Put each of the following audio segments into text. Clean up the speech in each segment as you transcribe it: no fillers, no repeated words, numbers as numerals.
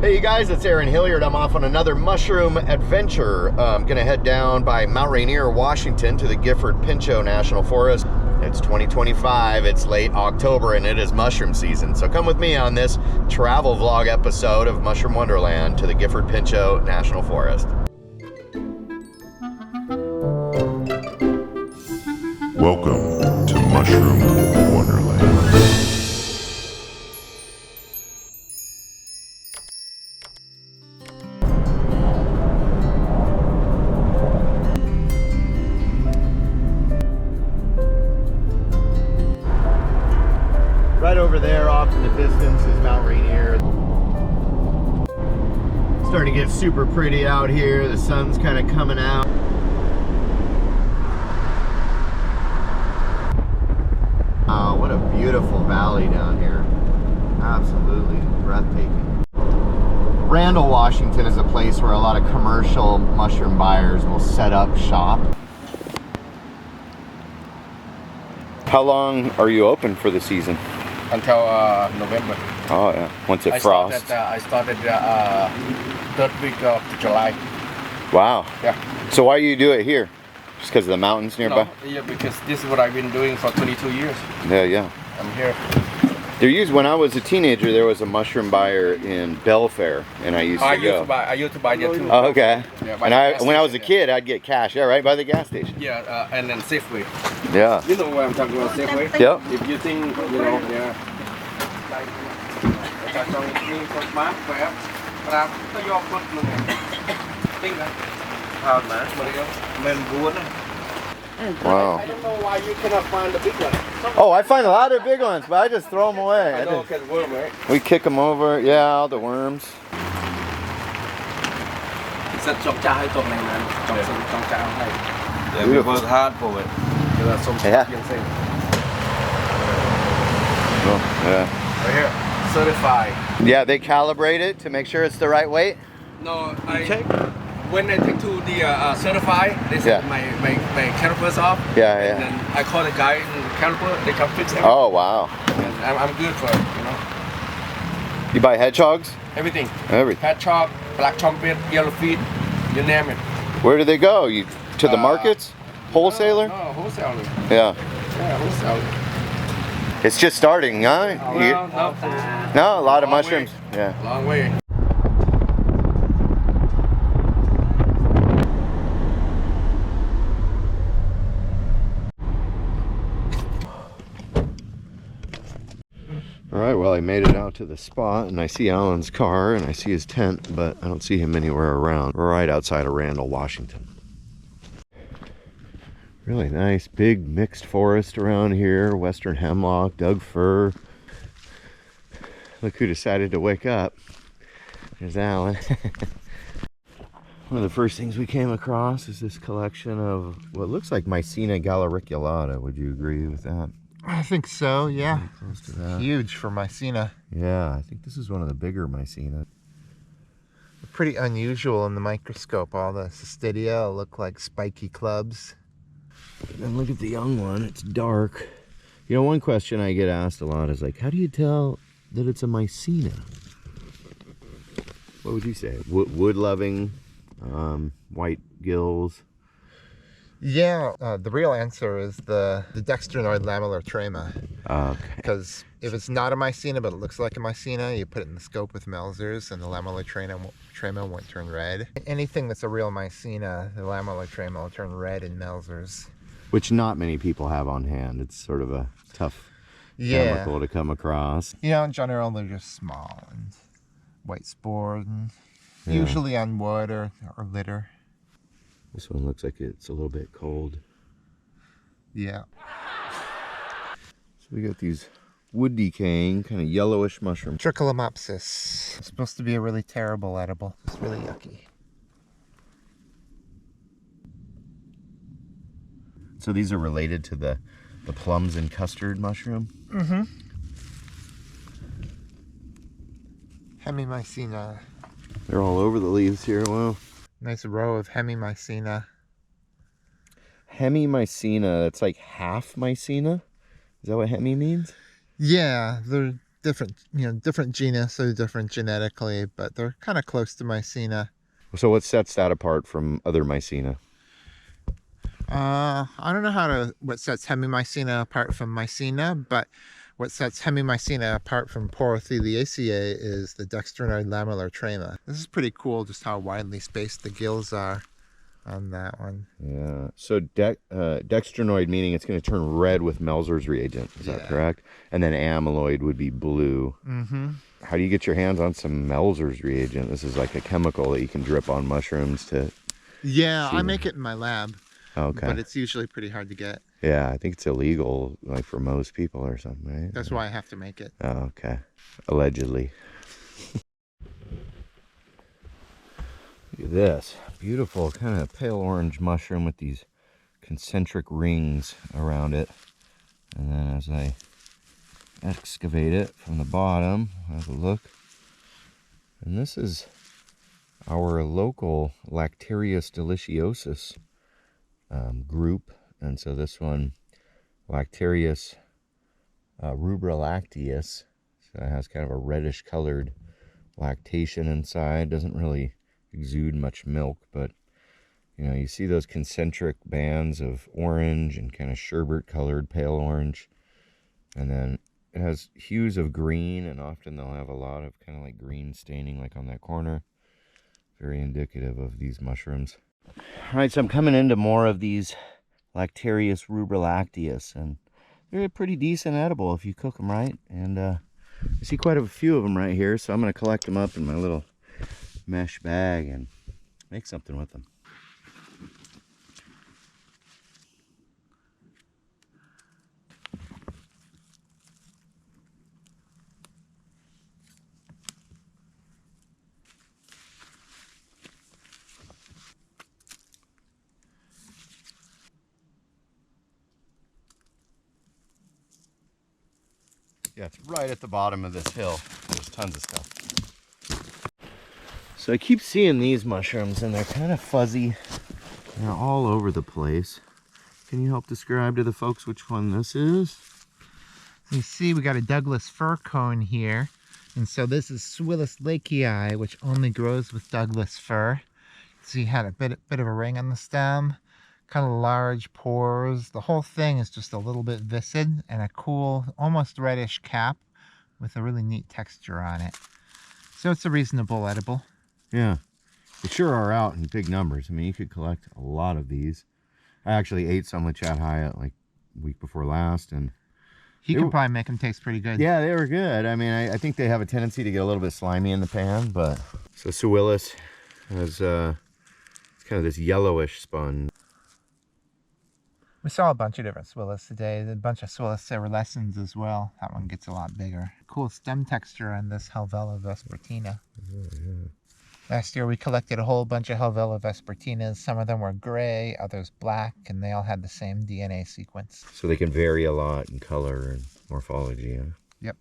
Hey you guys, it's Aaron Hilliard. I'm off on another mushroom adventure. I'm gonna head down by Mount Rainier, Washington to the Gifford Pinchot National Forest. It's 2025, it's late October, and it is mushroom season. So come with me on this travel vlog episode of Mushroom Wonderland to the Gifford Pinchot National Forest. Welcome to Mushroom Wonderland. Right over there, off in the distance, is Mount Rainier. Starting to get super pretty out here. The sun's kind of coming out. Oh, what a beautiful valley down here. Absolutely breathtaking. Randall, Washington is a place where a lot of commercial mushroom buyers will set up shop. How long are you open for the season? Until November. Oh yeah, once it frosts. I started third week of July. Wow. Yeah. So why do you do it here? Just because of the mountains nearby? No, yeah, because this is what I've been doing for 22 years. Yeah. I'm here. When I was a teenager, there was a mushroom buyer in Belfair, and I used to go. I used to buy there too. Oh, okay. Yeah, and when I was a kid, I'd get cash. Yeah, right by the gas station. Yeah, and then Safeway. Yeah. You know what I'm talking about, Safeway? Yep. If you think, yeah. Wow. I don't know why you cannot find the big one. Oh, I find a lot of big ones, but I just throw them away. I know, because worm, right? We kick them over. Yeah, all the worms. Rất trong chai tuần này là trong chai này. Yeah, we work hard for it. Yeah. Oh, yeah. Right here, certified. Yeah, they calibrate it to make sure it's the right weight. No, when I take to the certified, they said my calipers off. Yeah. And then I call the guy in the caliper, they come fix everything. Oh, wow. And I'm good for it, You buy hedgehogs? Everything. Everything. Hedgehog, black trumpet, yellow feet, you name it. Where do they go? To the markets? Wholesaler? No, wholesaler. Yeah. Yeah, wholesaler. It's just starting, huh? No, a lot of mushrooms. Yeah. Long way. All right, well, I made it out to the spot, and I see Alan's car, and I see his tent, but I don't see him anywhere around. We're right outside of Randall, Washington. Really nice, big mixed forest around here. Western hemlock, Doug fir. Look who decided to wake up. There's Alan. One of the first things we came across is this collection of what looks like Mycena galericulata. Would you agree with that? I think so, yeah. Pretty close to that. Huge for Mycena. Yeah, I think this is one of the bigger Mycena. Pretty unusual in the microscope. All the cystidia look like spiky clubs. And look at the young one, it's dark. You know, one question I get asked a lot is like, how do you tell that it's a Mycena? What would you say? Wood-loving, white gills? Yeah, the real answer is the dextrinoid lamellar trema. Okay. Because if it's not a Mycena, but it looks like a Mycena, you put it in the scope with Melzers, and the lamellar trema won't turn red. Anything that's a real Mycena, the lamellar trema will turn red in Melzers. Which not many people have on hand. It's sort of a tough chemical to come across. You know, in general, they're just small and white spored, and usually on wood or litter. This one looks like it's a little bit cold. Yeah. So we got these wood decaying, kind of yellowish mushroom. Trichomopsis. It's supposed to be a really terrible edible. It's really yucky. So these are related to the plums and custard mushroom? Mm-hmm. Hemimycena. They're all over the leaves here. Wow. Nice row of Hemimycena. Hemimycena, that's like half Mycena? Is that what hemi means? Yeah, they're different, different genus, so different genetically, but they're kind of close to Mycena. So what sets that apart from other Mycena? I don't know what sets Hemimycena apart from Mycena, but what sets Hemimycena apart from Porotheliaceae is the dextrinoid lamellar trema. This is pretty cool, just how widely spaced the gills are on that one. Yeah. So dextrinoid meaning it's going to turn red with Melzer's reagent. Is that correct? And then amyloid would be blue. Mm-hmm. How do you get your hands on some Melzer's reagent? This is like a chemical that you can drip on mushrooms to... Yeah, I make it in my lab. Okay. But it's usually pretty hard to get. Yeah, I think it's illegal, like for most people or something, right? That's why I have to make it. Oh, okay. Allegedly. Look at this. Beautiful, kind of pale orange mushroom with these concentric rings around it. And then as I excavate it from the bottom, have a look. And this is our local Lactarius deliciosus group. And so this one, Lactarius rubralacteus, so it has kind of a reddish colored lactation inside. Doesn't really exude much milk, but you see those concentric bands of orange and kind of sherbet colored pale orange, and then it has hues of green, and often they'll have a lot of kind of like green staining like on that corner. Very indicative of these mushrooms. All right, so I'm coming into more of these Lactarius rubralacteus, and they're pretty decent edible if you cook them right. And I see quite a few of them right here, so I'm going to collect them up in my little mesh bag and make something with them. Yeah, it's right at the bottom of this hill. There's tons of stuff. So I keep seeing these mushrooms, and they're kind of fuzzy. They're all over the place. Can you help describe to the folks which one this is? You see, we got a Douglas fir cone here. And so this is Swillus lakei, which only grows with Douglas fir. So you had a bit of a ring on the stem, kind of large pores. The whole thing is just a little bit viscid and a cool, almost reddish cap with a really neat texture on it. So it's a reasonable edible. Yeah, they sure are out in big numbers. I mean, you could collect a lot of these. I actually ate some with Chad Hyatt like week before last, and he can probably make them taste pretty good. Yeah, they were good. I mean, I think they have a tendency to get a little bit slimy in the pan, but so Swillus has it's kind of this yellowish sponge. We saw a bunch of different Swillus today. A bunch of Swillus cerulescens as well. That one gets a lot bigger. Cool stem texture on this Helvella vespertina. Yeah. Last year we collected a whole bunch of Helvella vespertinas. Some of them were gray, others black, and they all had the same DNA sequence. So they can vary a lot in color and morphology. Yeah? Yep.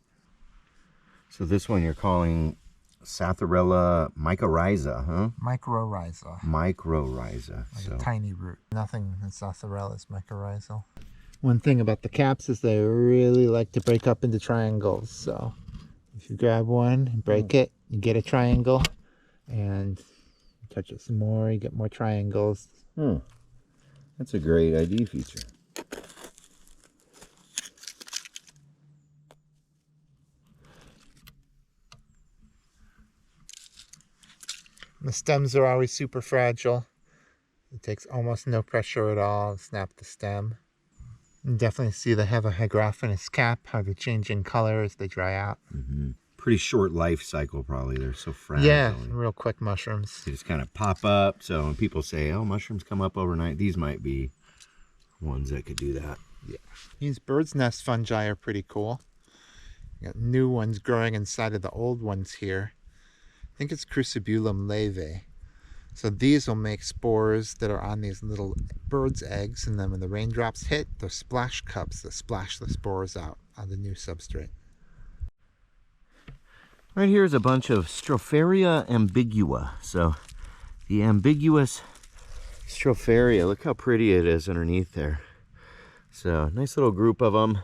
So this one you're calling Satharella mycorrhiza, huh? Mycorrhiza. Mycorrhiza. Like so a tiny root. Nothing in Satharella is mycorrhizal. One thing about the caps is they really like to break up into triangles. So if you grab one and break it, you get a triangle. And touch it some more, you get more triangles. That's a great ID feature. The stems are always super fragile. It takes almost no pressure at all to snap the stem. You definitely see they have a hygraphenous cap, how they change in color as they dry out. Pretty short life cycle, probably. They're so fragile. Yeah, real quick mushrooms. They just kind of pop up. So when people say, oh, mushrooms come up overnight, these might be ones that could do that. Yeah. These bird's nest fungi are pretty cool. You got new ones growing inside of the old ones here. I think it's Crucibulum leve. So these will make spores that are on these little bird's eggs, and then when the raindrops hit, they're splash cups that splash the spores out on the new substrate. Right here is a bunch of Stropharia ambigua. So the ambiguous Stropharia, look how pretty it is underneath there. So nice little group of them.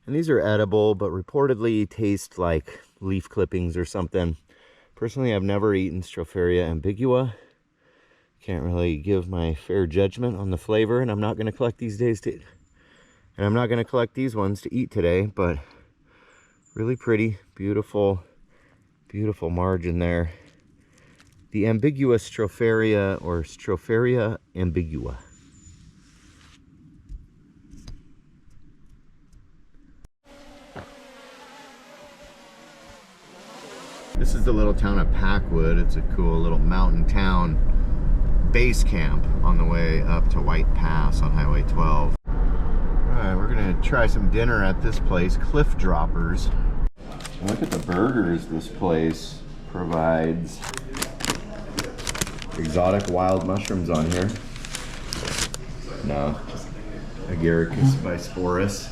And these are edible, but reportedly taste like leaf clippings or something. Personally, I've never eaten Stropharia ambigua. Can't really give my fair judgment on the flavor, and I'm not going to collect these days to, and I'm not going to collect these ones to eat today, but really pretty, beautiful, beautiful margin there. The ambiguous Stropharia, or Stropharia ambigua. This is the little town of Packwood. It's a cool little mountain town base camp on the way up to White Pass on Highway 12. All right, we're gonna try some dinner at this place, Cliff Droppers. Look at the burgers this place provides. Exotic wild mushrooms on here. No, just Agaricus bisporus.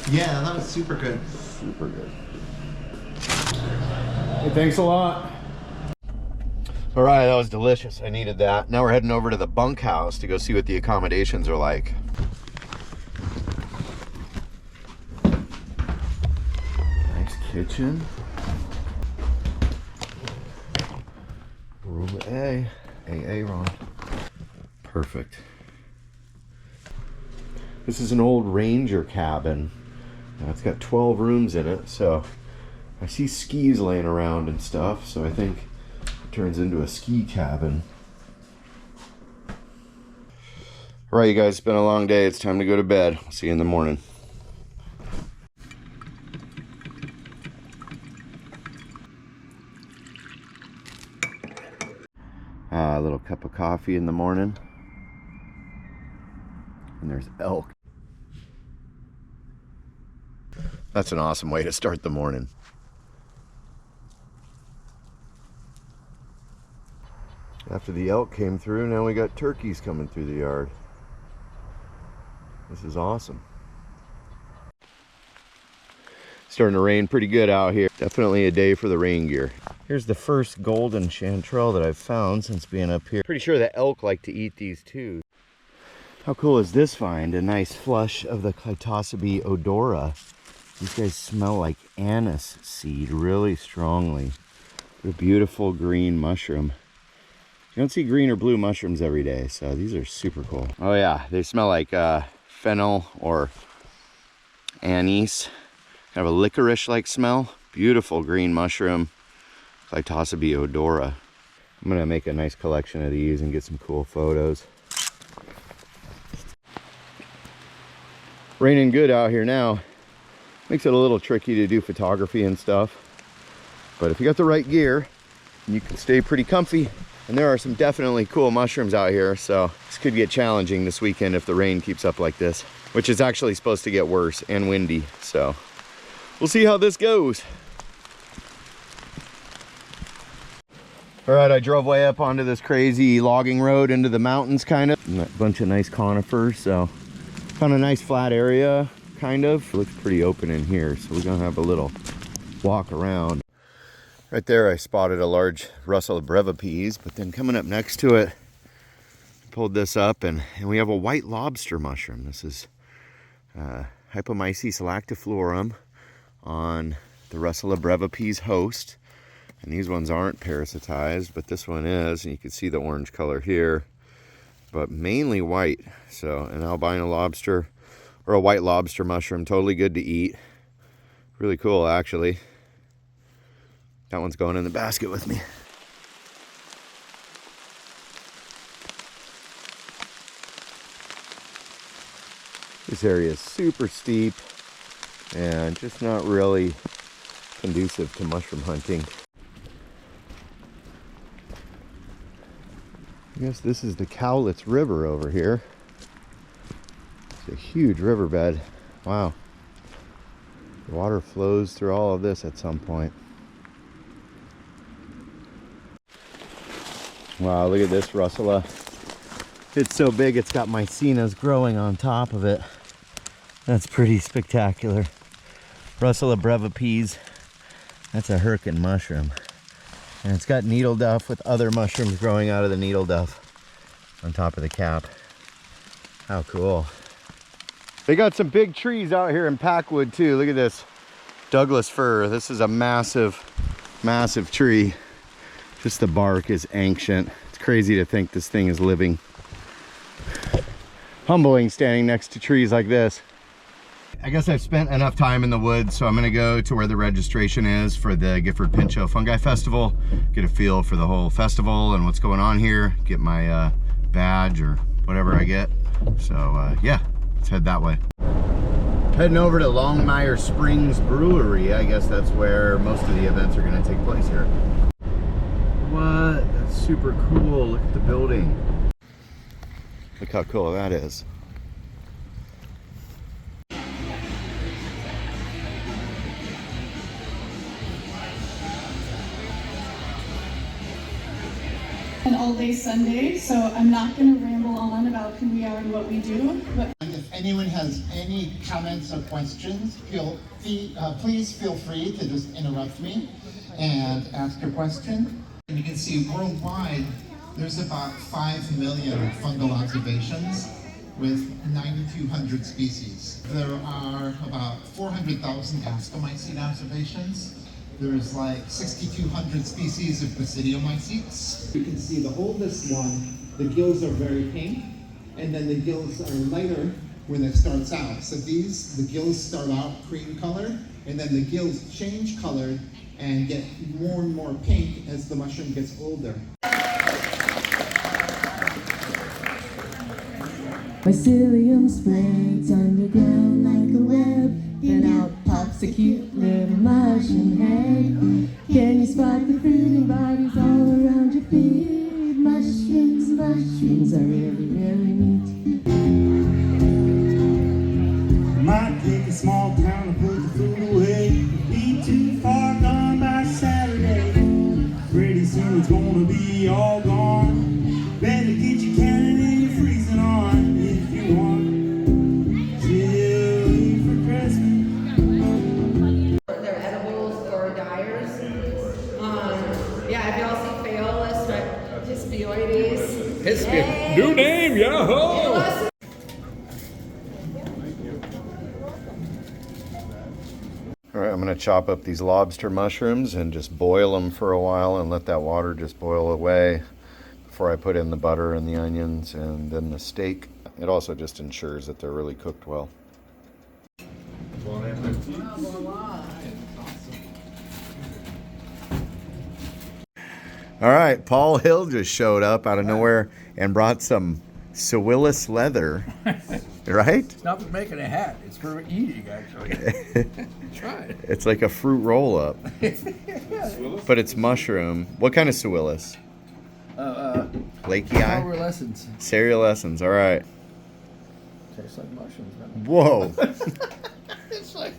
Yeah, that was super good. Super good. Hey, thanks a lot. All right, that was delicious. I needed that. Now we're heading over to the bunkhouse to go see what the accommodations are like. Nice kitchen. Room A. AA, Ron. Perfect. This is an old ranger cabin. It's got 12 rooms in it, so I see skis laying around and stuff, so I think it turns into a ski cabin. All right, you guys, it's been a long day. It's time to go to bed. I'll see you in the morning. A little cup of coffee in the morning. And there's elk. That's an awesome way to start the morning. After the elk came through, now we got turkeys coming through the yard. This is awesome. Starting to rain pretty good out here. Definitely a day for the rain gear. Here's the first golden chanterelle that I've found since being up here. Pretty sure the elk like to eat these too. How cool is this find? A nice flush of the Clitosabe odora. These guys smell like anise seed really strongly. A beautiful green mushroom. You don't see green or blue mushrooms every day, so these are super cool. Oh yeah, they smell like fennel or anise. Kind of a licorice-like smell. Beautiful green mushroom. Clitosabe odora. I'm gonna make a nice collection of these and get some cool photos. Raining good out here now. Makes it a little tricky to do photography and stuff. But if you got the right gear, you can stay pretty comfy. And there are some definitely cool mushrooms out here, so this could get challenging this weekend if the rain keeps up like this, which is actually supposed to get worse and windy, so we'll see how this goes. All right, I drove way up onto this crazy logging road into the mountains, kind of. And a bunch of nice conifers, so found a nice flat area, kind of. It looks pretty open in here, so we're gonna have a little walk around. Right there, I spotted a large Russell brevipeas, but then coming up next to it, pulled this up, and we have a white lobster mushroom. This is Hypomyces lactiflorum on the Russell brevipeas host. And these ones aren't parasitized, but this one is, and you can see the orange color here, but mainly white. So an albino lobster or a white lobster mushroom, totally good to eat. Really cool, actually. That one's going in the basket with me. This area is super steep and just not really conducive to mushroom hunting. I guess this is the Cowlitz River over here. It's a huge riverbed. Wow. The water flows through all of this at some point. Wow, look at this Russula. It's so big it's got mycenas growing on top of it. That's pretty spectacular. Russula brevipeas. That's a Herkin mushroom. And it's got needle duff with other mushrooms growing out of the needle duff. on top of the cap. How cool. They got some big trees out here in Packwood too. Look at this Douglas fir. This is a massive, massive tree. Just the bark is ancient. It's crazy to think this thing is living. Humbling standing next to trees like this. I guess I've spent enough time in the woods, so I'm gonna go to where the registration is for the Gifford Pinchot Fungi Festival, get a feel for the whole festival and what's going on here, get my badge or whatever I get. So yeah, let's head that way. Heading over to Longmire Springs Brewery. I guess that's where most of the events are gonna take place here. What? That's super cool. Look at the building. Look how cool that is. An all-day Sunday, so I'm not going to ramble on about who we are and what we do. But if anyone has any comments or questions, please feel free to just interrupt me and ask your question. And you can see worldwide, there's about 5 million fungal observations with 9,200 species. There are about 400,000 ascomycete observations. There's like 6,200 species of basidiomycetes. You can see the oldest one, the gills are very pink, and then the gills are lighter when it starts out. So the gills start out cream colored, and then the gills change color and get more and more pink as the mushroom gets older. Mycelium spreads underground like a web, then out pops a cute little mushroom head. Can you spot the fruiting bodies all around your feet? Mushrooms, mushrooms are really, really neat. Might take a small town to put the food away. Be too far gone by Saturday. Pretty soon it's gonna be all gone. Better get your cannon and your freezing on. They're edibles or dyers. Yeah, if y'all see Phaeolus, right? Hispioides. New name, yo! All right, I'm gonna chop up these lobster mushrooms and just boil them for a while and let that water just boil away before I put in the butter and the onions and then the steak. It also just ensures that they're really cooked well. All right, Paul Hill just showed up out of nowhere and brought some Sewillis leather, right? It's not for making a hat, it's for eating, actually. Try it. It's like a fruit roll-up, but it's mushroom. What kind of Sewillis? Lakey eye? Cerealescens, all right. Tastes like mushrooms, man. Whoa. It's like...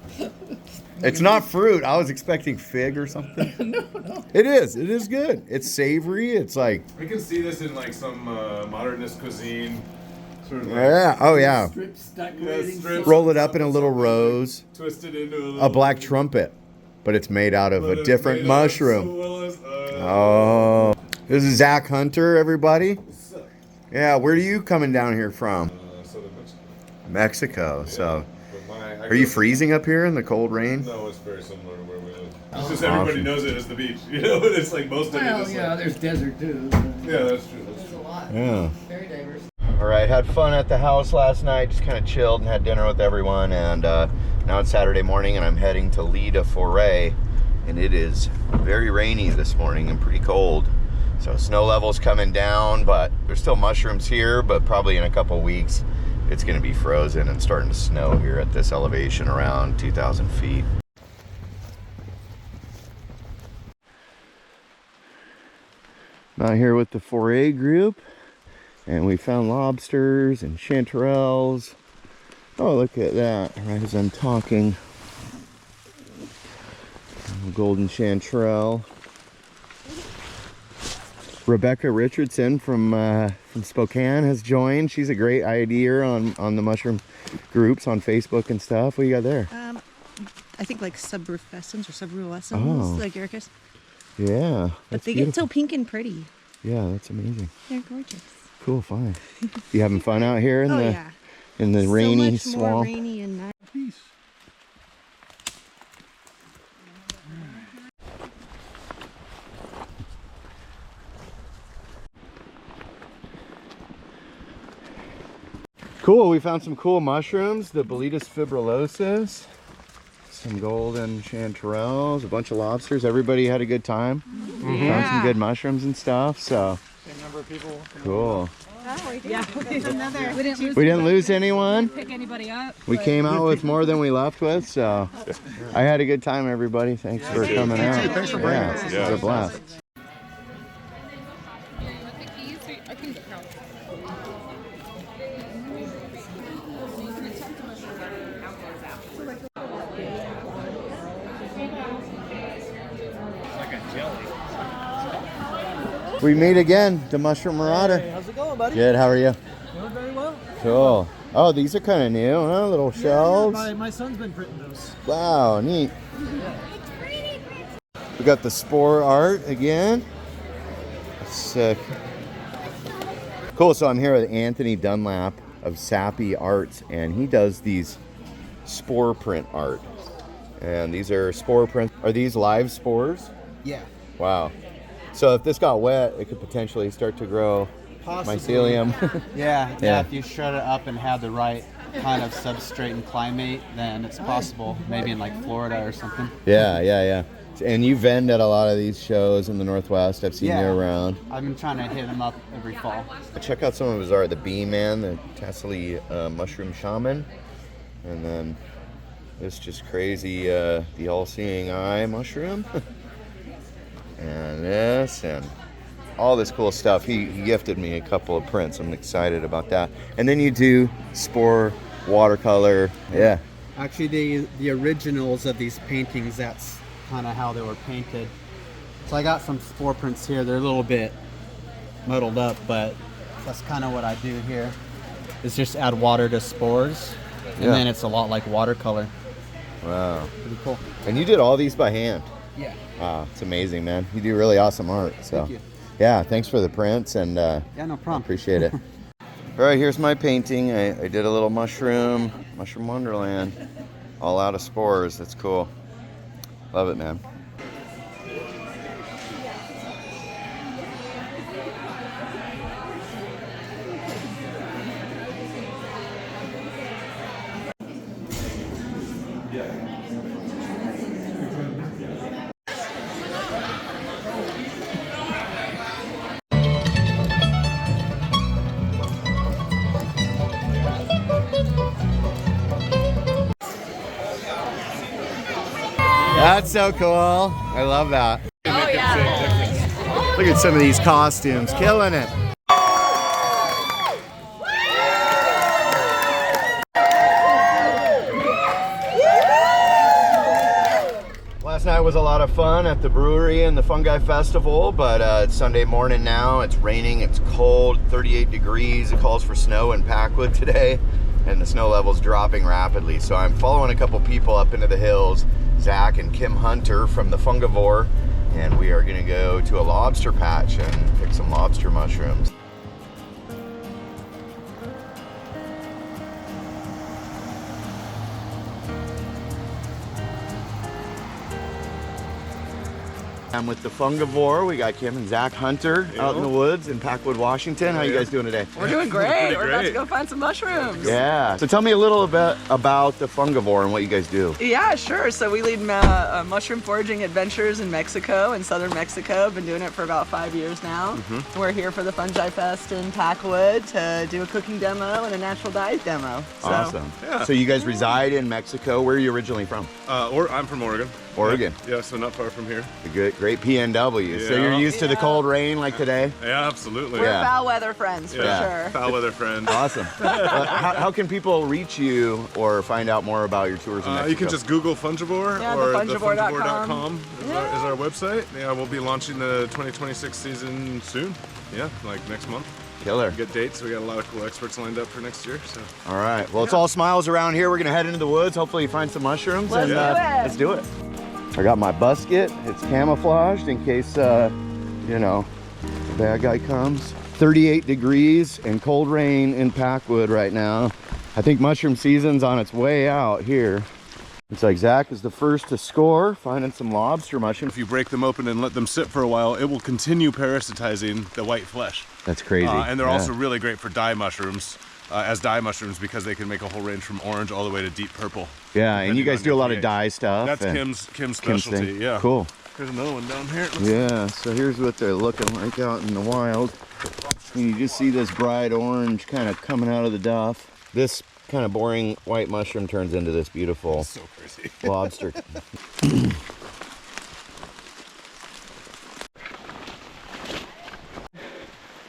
It's not fruit. I was expecting fig or something. No. It is good. It's savory. It's like... We can see this in like some modernist cuisine. Sort of like yeah, oh yeah. Strips decorating. Roll it up in a little rose. Twisted into a black trumpet. But it's made out of a different mushroom. Oh. This is Zach Hunter, everybody. Yeah, where are you coming down here from? Southern Mexico. So, Yeah. are you freezing up here in the cold rain? No, it's very similar to where we live. It's just everybody knows it as the beach. You know, it's like most of it is yeah, like... there's desert too. Yeah, that's true. There's a lot. Yeah. Very diverse. All right, had fun at the house last night. Just kind of chilled and had dinner with everyone. And now it's Saturday morning, and I'm heading to lead a foray. And it is very rainy this morning and pretty cold. So snow level's coming down, but there's still mushrooms here. But probably in a couple weeks, it's going to be frozen and starting to snow here at this elevation around 2,000 feet. Out here with the foray group, and we found lobsters and chanterelles. Oh, look at that, right as I'm talking. Golden chanterelle. Rebecca Richardson from Spokane has joined. She's a great idea on the mushroom groups on Facebook and stuff. What you got there? I think like subrufescens or subruescens, like Ericus. Yeah. But they get so pink and pretty. Yeah, that's amazing. They're gorgeous. Cool, fine. You having fun out here in in the so rainy much swamp? More rainy and nice. Cool, we found some cool mushrooms, the Boletus fibrillosus, some golden chanterelles, a bunch of lobsters. Everybody had a good time. Found some good mushrooms and stuff, so. Same number of people. Cool. Yeah, We didn't lose anyone. pick anybody up. We came out with more than we left with, so I had a good time, everybody. Thanks for coming out. Thanks for bringing us. It was a blast. We meet again, the Mushroom Marauder. Hey, how's it going, buddy? Good, how are you? Doing very well. Cool. Oh, these are kind of new, huh? Little shelves. My son's been printing those. Wow, neat. We got the spore art again. Sick. Cool, so I'm here with Anthony Dunlap of Sappy Arts, and he does these spore print art. And these are spore prints. Are these live spores? Yeah. Wow. So if this got wet, it could potentially start to grow mycelium. Yeah, if you shred it up and have the right kind of substrate and climate, then it's possible, maybe in like Florida or something. Yeah. And you vend at a lot of these shows in the Northwest. I've seen you around. I've been trying to hit them up every fall. Check out some of his art. The Bee Man, the Tasseli Mushroom Shaman. And then this just crazy, the All-Seeing Eye mushroom. And this, and all this cool stuff. He gifted me a couple of prints. I'm excited about that. And then you do spore, watercolor. Yeah. Actually, the originals of these paintings, that's kind of how they were painted. So I got some spore prints here. They're a little bit muddled up, but that's kind of what I do here. Is just add water to spores, and then it's a lot like watercolor. Wow. Pretty cool. And you did all these by hand? Yeah. Wow, it's amazing, man. You do really awesome art. So. Thank you. Yeah, thanks for the prints, and yeah, no problem. Appreciate it. All right, here's my painting. I did a little mushroom wonderland, all out of spores. That's cool. Love it, man. That's so cool. I love that. Oh, yeah. Look at some of these costumes. Killing it. Last night was a lot of fun at the brewery and the Fungi Festival, but it's Sunday morning now. It's raining, it's cold, 38 degrees. It calls for snow in Packwood today, and the snow level's dropping rapidly. So I'm following a couple people up into the hills, Zach and Kim Hunter from the Fungivore, and we are gonna go to a lobster patch and pick some lobster mushrooms. I'm with the Fungivore. We got Kim and Zach Hunter out in the woods in Packwood, Washington. How you guys doing today? We're doing great. We're about to go find some mushrooms. Yeah. So tell me a little bit about the Fungivore and what you guys do. Yeah, sure. So we lead mushroom foraging adventures in Mexico, in southern Mexico. Been doing it for about 5 years now. We're here for the Fungi Fest in Packwood to do a cooking demo and a natural diet demo. So. Awesome. Yeah. So you guys reside in Mexico. Where are you originally from? I'm from Oregon. Oregon. Yeah, so not far from here. Great PNW. Yeah. So you're used to the cold rain like today? Yeah, absolutely. We're foul weather friends for sure. Foul weather friends. Awesome. How can people reach you or find out more about your tours in Mexico? You can just Google Fungivore or thefungivore.com is our website. Yeah, we'll be launching the 2026 season soon. Yeah, like next month. Killer. Get dates. We got a lot of cool experts lined up for next year. So. All right. Well, it's all smiles around here. We're gonna head into the woods. Hopefully, you find some mushrooms. Let's do it. I got my busket. It's camouflaged in case, you know, the bad guy comes. 38 degrees and cold rain in Packwood right now. I think mushroom season's on its way out here. Looks like Zach is the first to score, finding some lobster mushrooms. If you break them open and let them sit for a while, it will continue parasitizing the white flesh. That's crazy. And they're also really great for dye mushrooms, because they can make a whole range from orange all the way to deep purple. Yeah, and you guys do a lot of dye stuff. That's Kim's specialty, yeah. Cool. There's another one down here. Yeah, so here's what they're looking like out in the wild. And you just see this bright orange kind of coming out of the duff. This kind of boring white mushroom turns into this beautiful so crazy lobster.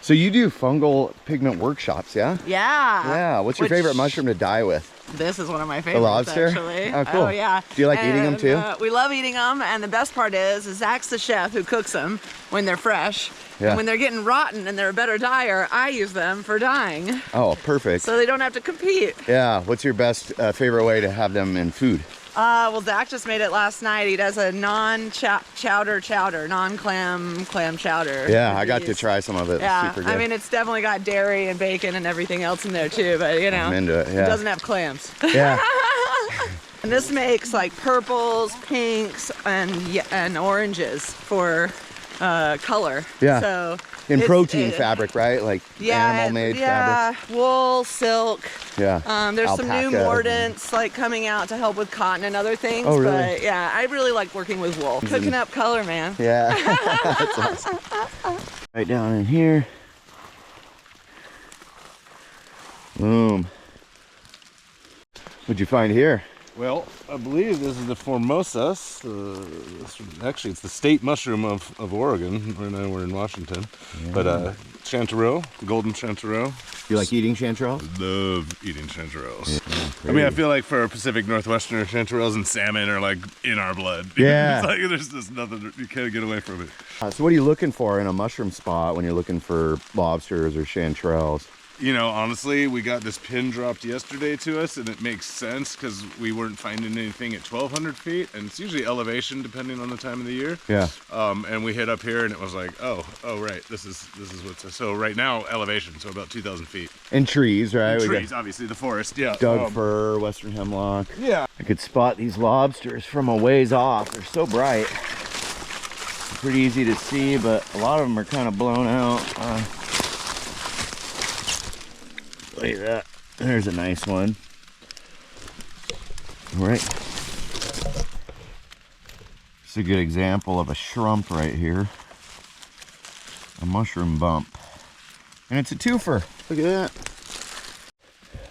So you do fungal pigment workshops, yeah? Yeah. Yeah. What's your favorite mushroom to dye with? This is one of my favorites, the lobster? actually. Oh, cool. Oh, yeah. Do you like eating them too? We love eating them, and the best part is Zach's the chef who cooks them when they're fresh. Yeah. And when they're getting rotten and they're a better dyer, I use them for dyeing. Oh, perfect. So they don't have to compete. Yeah. What's your best favorite way to have them in food? Well, Zach just made it last night. He does a non-chowder chowder, non-clam chowder. Yeah, I got to try some of it. Yeah, It's super good. I mean, it's definitely got dairy and bacon and everything else in there too, but you know, I'm into it, yeah. It doesn't have clams. Yeah. And this makes like purples, pinks, and oranges for color. Yeah. So in protein fabric, right? Like animal-made fabric. Wool, silk. Yeah. There's some new Alpaca. mordants like coming out to help with cotton and other things. Oh, really? But yeah, I really like working with wool. Cooking up color, man. Yeah. That's awesome. Right down in here. Boom. What'd you find here? Well, I believe this is the Formosas. Actually, it's the state mushroom of Oregon. Right now we're in Washington. Yeah. But chanterelle, the golden chanterelle. You like eating chanterelles? Love eating chanterelles. Yeah, I mean, I feel like for Pacific Northwestern, chanterelles and salmon are like in our blood. Yeah. It's like there's just nothing, you can't get away from it. So what are you looking for in a mushroom spot when you're looking for lobsters or chanterelles? You know, honestly, we got this pin dropped yesterday to us, and it makes sense because we weren't finding anything at 1,200 feet, and it's usually elevation depending on the time of the year. Yeah. And we hit up here, and it was like, oh, right, this is what's so right now elevation, so about 2,000 feet. And trees, right? And trees, obviously, the forest, yeah. Doug fir, western hemlock. Yeah. I could spot these lobsters from a ways off. They're so bright. Pretty easy to see, but a lot of them are kind of blown out. Look at that. There's a nice one. All right. It's a good example of a shrimp right here. A mushroom bump. And it's a twofer. Look at that.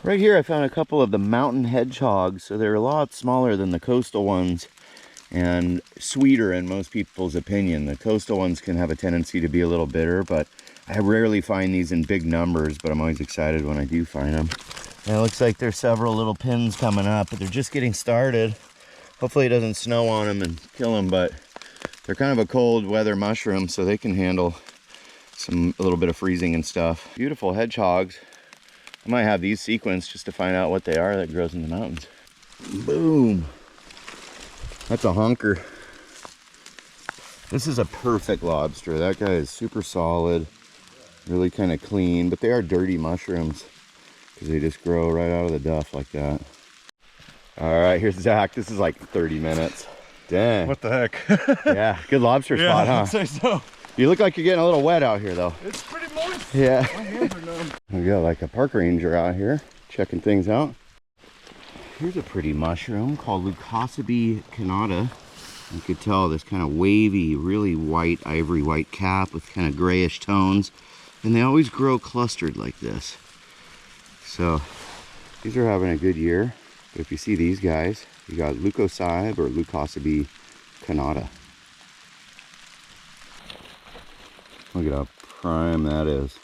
Right here I found a couple of the mountain hedgehogs. So they're a lot smaller than the coastal ones and sweeter in most people's opinion. The coastal ones can have a tendency to be a little bitter, but I rarely find these in big numbers, but I'm always excited when I do find them. And it looks like there's several little pins coming up, but they're just getting started. Hopefully it doesn't snow on them and kill them, but they're kind of a cold weather mushroom, so they can handle a little bit of freezing and stuff. Beautiful hedgehogs. I might have these sequenced just to find out what they are that grows in the mountains. Boom. That's a honker. This is a perfect lobster. That guy is super solid. Really kind of clean, but they are dirty mushrooms because they just grow right out of the duff like that. All right, here's Zach. This is like 30 minutes. Dang. What the heck? Yeah, good lobster spot, huh? I'd say so. You look like you're getting a little wet out here, though. It's pretty moist. Yeah. My hands are numb. We got like a park ranger out here checking things out. Here's a pretty mushroom called Leucocybe canada. You could tell this kind of wavy, really white, ivory white cap with kind of grayish tones. And they always grow clustered like this. So these are having a good year. But if you see these guys, you got Leucocybe or Leucocybe canada. Look at how prime that is.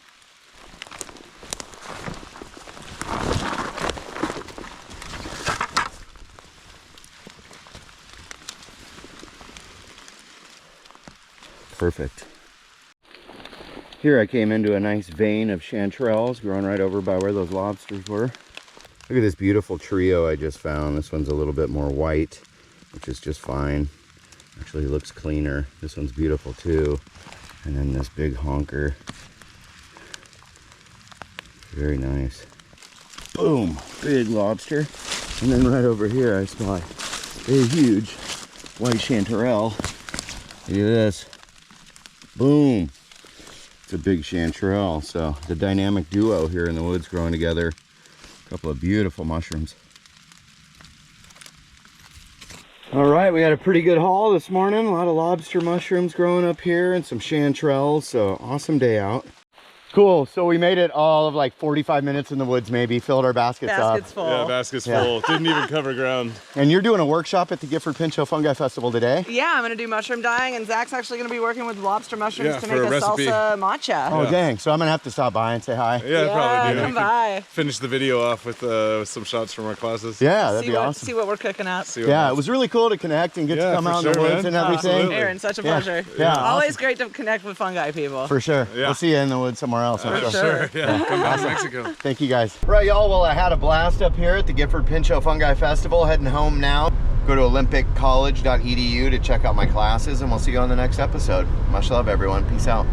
Perfect. Here I came into a nice vein of chanterelles growing right over by where those lobsters were. Look at this beautiful trio I just found. This one's a little bit more white, which is just fine. Actually looks cleaner. This one's beautiful too. And then this big honker. Very nice. Boom, big lobster. And then right over here I spot a huge white chanterelle. Look at this. Boom. It's a big chanterelle. So the dynamic duo here in the woods growing together. A couple of beautiful mushrooms. All right, we had a pretty good haul this morning. A lot of lobster mushrooms growing up here and some chanterelles. So awesome day out. Cool, so we made it all of like 45 minutes in the woods maybe, filled our baskets up. Baskets full. Yeah, baskets full. Didn't even cover ground. And you're doing a workshop at the Gifford Pinchot Fungi Festival today? Yeah, I'm gonna do mushroom dyeing, and Zach's actually gonna be working with lobster mushrooms to make for a a recipe. salsa matcha. Oh dang, so I'm gonna have to stop by and say hi. Yeah, probably do. Come by. Finish the video off with some shots from our classes. Yeah, that'd be awesome. See what we're cooking up. Yeah, it was really cool to connect and get to come out in the woods and everything. Absolutely. Aaron, such a pleasure. Yeah, Always awesome. great to connect with fungi people. For sure. Yeah. We'll see you in the woods somewhere else. I'm Sure. Yeah, come back to Mexico. Thank you guys. Right, y'all, well, I had a blast up here at the Gifford Pinchot Fungi Festival. Heading home now. Go to olympiccollege.edu to check out my classes, and we'll see you on the next episode. Much love, everyone. Peace out.